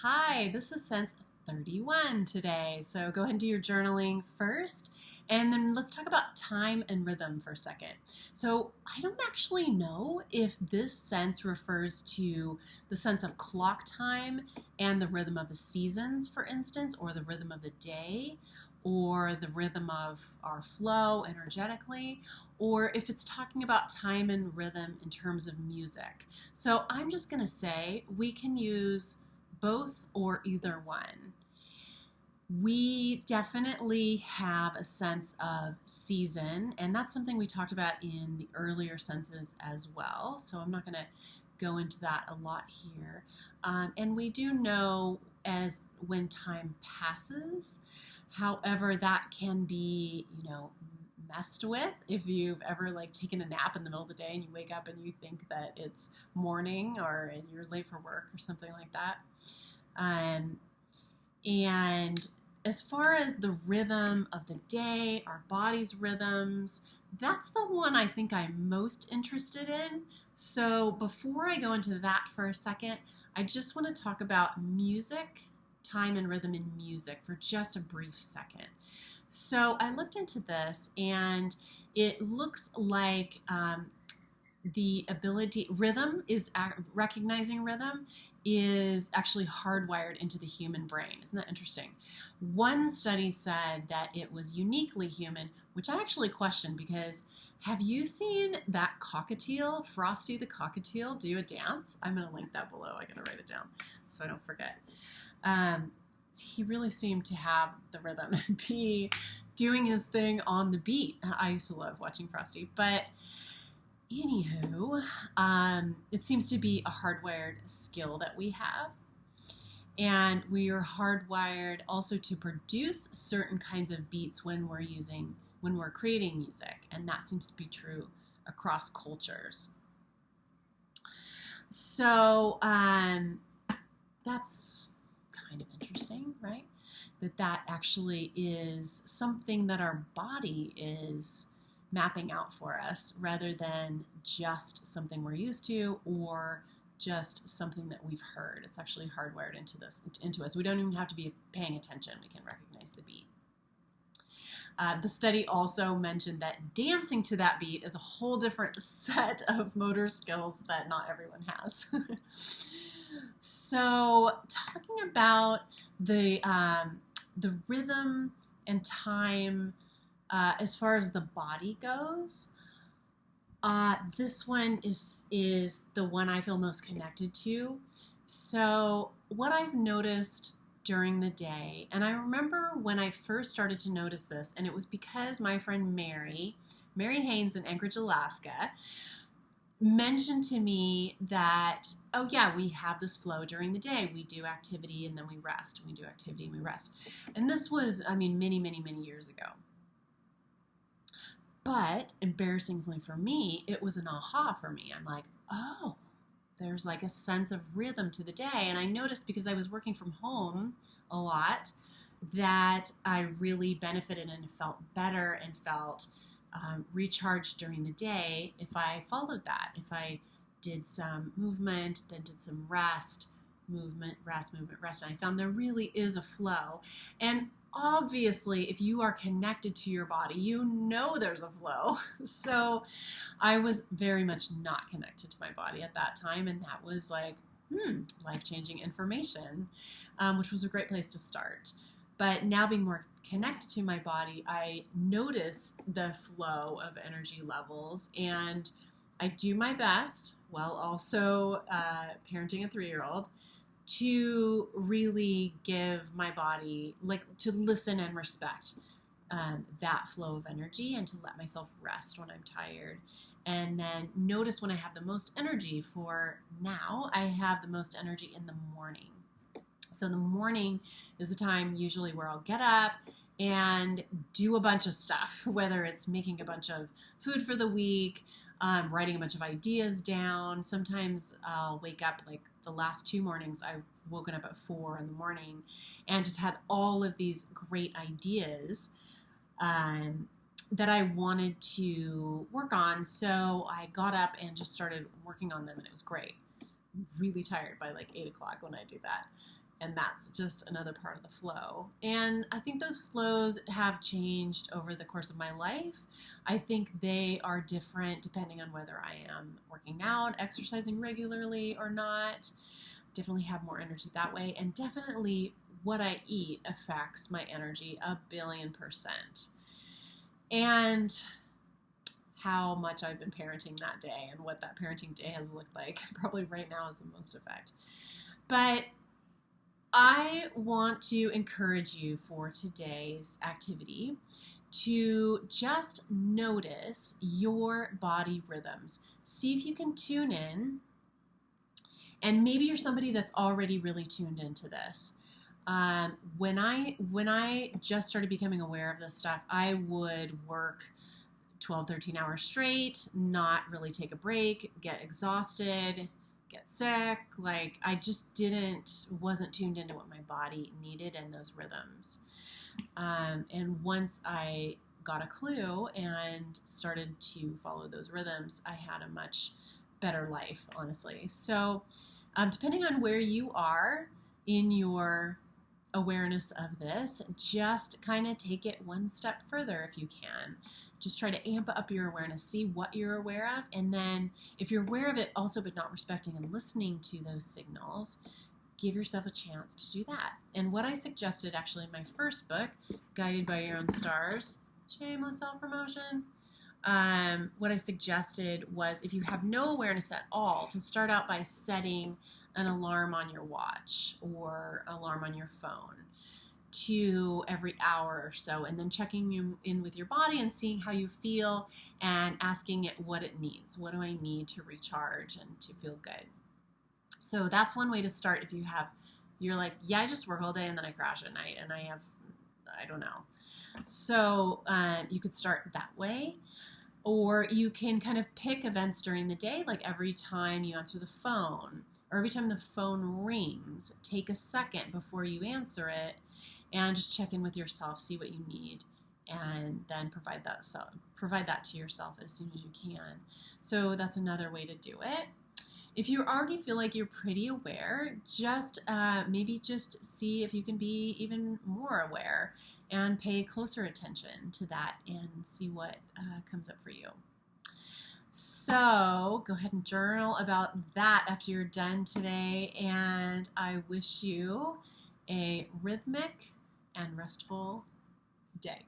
Hi, this is Sense 31 today. So go ahead and do your journaling first, and then let's talk about time and rhythm for a second. So I don't actually know if this sense refers to the sense of clock time and the rhythm of the seasons, for instance, or the rhythm of the day, or the rhythm of our flow energetically, or if it's talking about time and rhythm in terms of music. So I'm just going to say we can use both or either one. We definitely have a sense of season, and that's something we talked about in the earlier senses as well. So I'm not going to go into that a lot here. And we do know as when time passes. However, that can be, messed with if you've ever taken a nap in the middle of the day and you wake up and you think that it's morning or and you're late for work or something like that. And as far as the rhythm of the day, our body's rhythms, that's the one I think I'm most interested in. So before I go into that for a second, I just want to talk about music, time and rhythm in music for just a brief second. So I looked into this, and it looks like the ability, recognizing rhythm is actually hardwired into the human brain. Isn't that interesting? One study said that it was uniquely human, which I actually questioned because have you seen that cockatiel, Frosty the cockatiel, do a dance? I'm going to link that below. I got to write it down so I don't forget. He really seemed to have the rhythm and be doing his thing on the beat. I used to love watching Frosty, but anywho, it seems to be a hardwired skill that we have. And we are hardwired also to produce certain kinds of beats when we're creating music. And that seems to be true across cultures. So that's kind of interesting, right? That actually is something that our body is mapping out for us rather than just something we're used to or just something that we've heard. It's actually hardwired into us. We don't even have to be paying attention. We can recognize the beat. The study also mentioned that dancing to that beat is a whole different set of motor skills that not everyone has. So talking about the rhythm and time as far as the body goes, this one is the one I feel most connected to. So what I've noticed during the day, and I remember when I first started to notice this, and it was because my friend Mary Haynes in Anchorage, Alaska, mentioned to me that, oh yeah, we have this flow during the day. We do activity and then we rest. We do activity and we rest. And this was, many, many, many years ago. But embarrassingly for me, it was an aha for me. I'm like, oh, there's a sense of rhythm to the day. And I noticed because I was working from home a lot that I really benefited and felt better and felt recharged during the day if I followed that. If I did some movement, then did some rest, movement, rest, movement, rest. And I found there really is a flow. And obviously, if you are connected to your body, you know there's a flow. So I was very much not connected to my body at that time. And that was life-changing information, which was a great place to start. But now being more connected to my body, I notice the flow of energy levels, and I do my best while also parenting a 3-year-old to really give my body, to listen and respect that flow of energy and to let myself rest when I'm tired. And then notice when I have the most energy. For now, I have the most energy in the morning. So the morning is the time usually where I'll get up and do a bunch of stuff, whether it's making a bunch of food for the week, writing a bunch of ideas down. Sometimes I'll wake up, the last 2 mornings, I've woken up at 4 in the morning and just had all of these great ideas that I wanted to work on. So I got up and just started working on them, and it was great. I'm really tired by 8 o'clock when I do that. And that's just another part of the flow. And I think those flows have changed over the course of my life. I think they are different depending on whether I am working out, exercising regularly or not. Definitely have more energy that way. And definitely what I eat affects my energy 1,000,000,000%. And how much I've been parenting that day and what that parenting day has looked like probably right now is the most effect. But I want to encourage you for today's activity to just notice your body rhythms. See if you can tune in, and maybe you're somebody that's already really tuned into this. When I just started becoming aware of this stuff, I would work 12, 13 hours straight, not really take a break, get exhausted, get sick. Like I just wasn't tuned into what my body needed and those rhythms. And once I got a clue and started to follow those rhythms, I had a much better life, honestly. So depending on where you are in your awareness of this, just kind of take it one step further if you can. Just try to amp up your awareness, see what you're aware of, and then if you're aware of it also but not respecting and listening to those signals, give yourself a chance to do that. And what I suggested actually in my first book, Guided by Your Own Stars, shameless self-promotion, what I suggested was if you have no awareness at all, to start out by setting an alarm on your watch or alarm on your phone to every hour or so, and then checking in with your body and seeing how you feel and asking it what it needs. What do I need to recharge and to feel good? So that's one way to start. If you're like, yeah, I just work all day and then I crash at night and I don't know. So you could start that way. Or you can kind of pick events during the day, like every time you answer the phone or every time the phone rings, take a second before you answer it and just check in with yourself, see what you need, and then provide that to yourself as soon as you can. So that's another way to do it. If you already feel like you're pretty aware, just maybe just see if you can be even more aware and pay closer attention to that and see what comes up for you. So go ahead and journal about that after you're done today, and I wish you a rhythmic and restful day.